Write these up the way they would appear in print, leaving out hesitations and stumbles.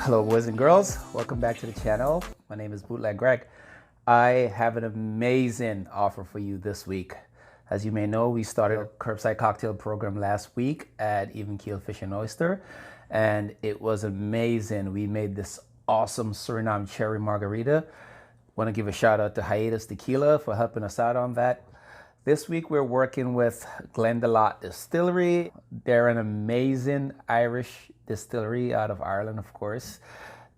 Hello boys and girls, welcome back to the channel. My name is Bootleg Greg. I have an amazing offer for you this week. As you may know, we started a curbside cocktail program last week at Even Keel Fish and Oyster, and it was amazing. We made this awesome Suriname cherry margarita. Want to give a shout out to Hiatus Tequila for helping us out on that. This week we're working with Glendalough Distillery. They're an amazing Irish distillery out of Ireland, of course.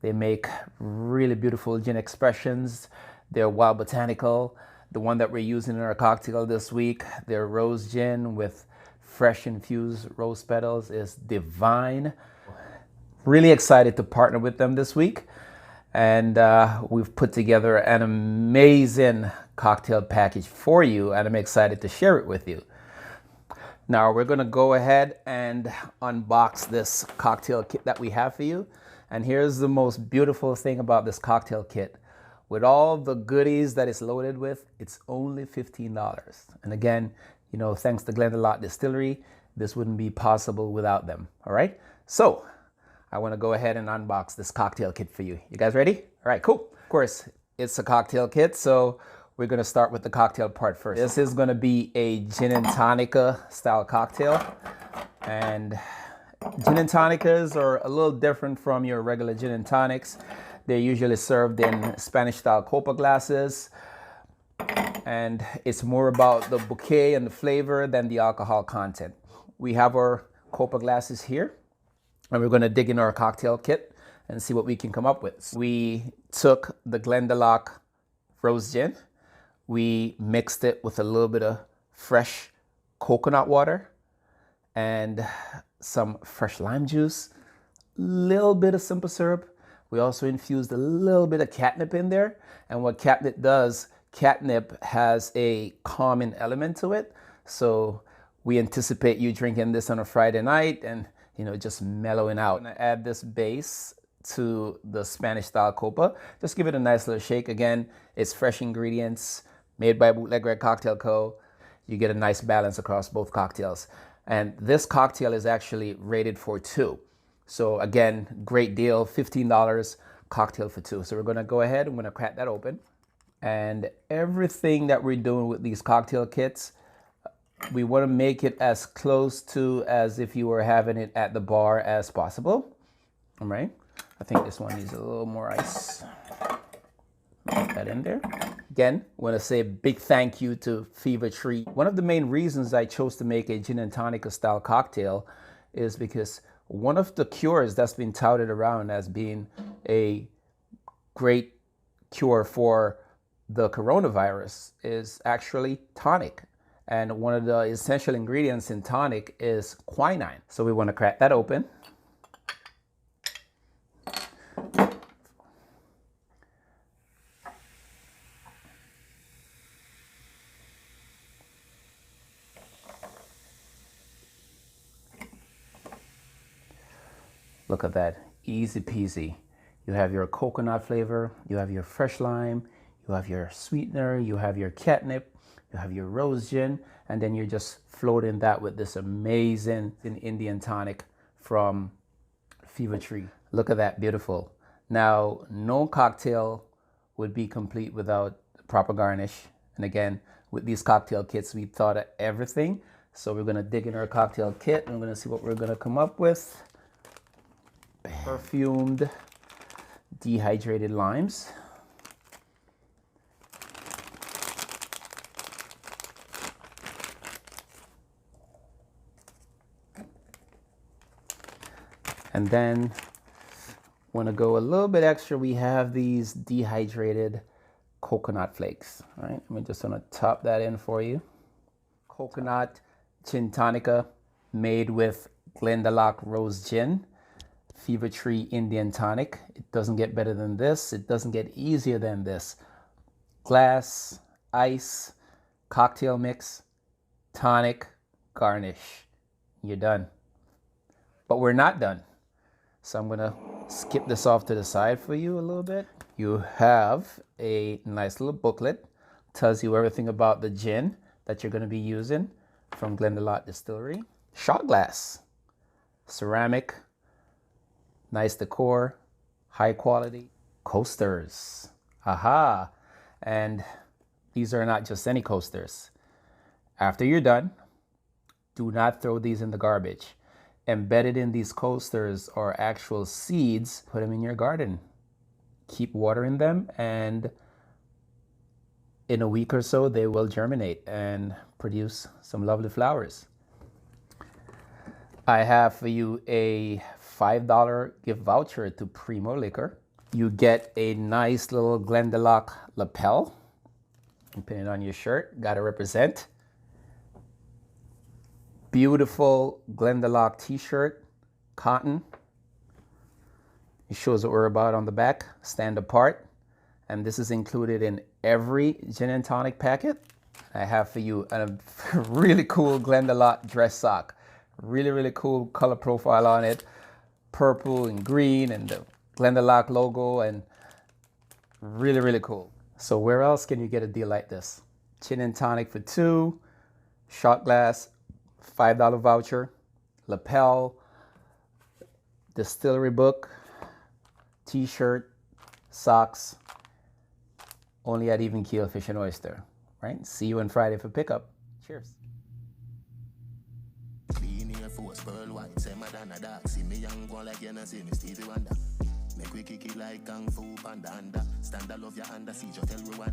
They make really beautiful gin expressions. They're wild botanical. The one that we're using in our cocktail this week, their rose gin with fresh infused rose petals, is divine. Really excited to partner with them this week. And we've put together an amazing cocktail package for you, and I'm excited to share it with you. Now we're gonna go ahead and unbox this cocktail kit that we have for you. And here's the most beautiful thing about this cocktail kit. With all the goodies that it's loaded with, it's only $15. And again, you know, thanks to Glendalough Distillery, this wouldn't be possible without them, all right? So, I want to go ahead and unbox this cocktail kit for you. You guys ready? All right, cool. Of course, it's a cocktail kit, so we're going to start with the cocktail part first. This is going to be a gin and tonica style cocktail. And gin and tonicas are a little different from your regular gin and tonics. They're usually served in Spanish style copa glasses. And it's more about the bouquet and the flavor than the alcohol content. We have our copa glasses here. And we're going to dig in our cocktail kit and see what we can come up with. We took the Glendalough rose gin. We mixed it with a little bit of fresh coconut water and some fresh lime juice, a little bit of simple syrup. We also infused a little bit of catnip in there. And what catnip does, catnip has a calming element to it. So we anticipate you drinking this on a Friday night and just mellowing out. I'm gonna add this base to the Spanish style copa. Just give it a nice little shake. Again, it's fresh ingredients made by Bootleg Greg Cocktail Co. You get a nice balance across both cocktails. And this cocktail is actually rated for 2. So again, great deal, $15, cocktail for 2. So we're gonna go ahead, I'm gonna crack that open. And everything that we're doing with these cocktail kits, we want to make it as close to as if you were having it at the bar as possible. All right. I think this one needs a little more ice. Put that in there. Again, I want to say a big thank you to Fever Tree. One of the main reasons I chose to make a gin and tonica style cocktail is because one of the cures that's been touted around as being a great cure for the coronavirus is actually tonic. And one of the essential ingredients in tonic is quinine. So we want to crack that open. Look at that, easy peasy. You have your coconut flavor, you have your fresh lime, you have your sweetener, you have your catnip, you have your rose gin, and then you're just floating that with this amazing Indian tonic from Fever Tree. Look at that, beautiful. Now, no cocktail would be complete without proper garnish. And again, with these cocktail kits, we thought of everything. So we're gonna dig in our cocktail kit and we're gonna see what we're gonna come up with. Perfumed dehydrated limes. And then want to go a little bit extra. We have these dehydrated coconut flakes. All right, I'm just gonna top that in for you. Coconut gin tonica made with Glendalough rose gin, Fever Tree Indian tonic. It doesn't get better than this. It doesn't get easier than this. Glass, ice, cocktail mix, tonic, garnish. You're done. But we're not done. So I'm gonna skip this off to the side for you a little bit. You have a nice little booklet, tells you everything about the gin that you're gonna be using from Glendalough Distillery. Shot glass, ceramic, nice decor, high quality coasters. Aha. And these are not just any coasters. After you're done, do not throw these in the garbage. Embedded in these coasters are actual seeds. Put them in your garden. Keep watering them, and in a week or so, they will germinate and produce some lovely flowers. I have for you a $5 gift voucher to Primo Liquor. You get a nice little Glendalough lapel. You pin it on your shirt. Gotta represent. Beautiful Glendalough t-shirt, cotton. It shows what we're about on the back. Stand apart. And this is included in every gin and tonic packet. I have for you a really cool Glendalough dress sock. Really, really cool color profile on it. Purple and green and the Glendalough logo, and really, really cool. So where else can you get a deal like this? Gin and tonic for $2, shot glass, $5 voucher, lapel, distillery book, t-shirt, socks, only at Even Keel Fish and Oyster, right? See you on Friday for pickup. Cheers. Clean Air Force, pearl white, say Madonna dark. See me young one like you know, see me Stevie Wonder. Make we kick it like Kung Fu Panda. Stand I love your under, see you tell Rwanda.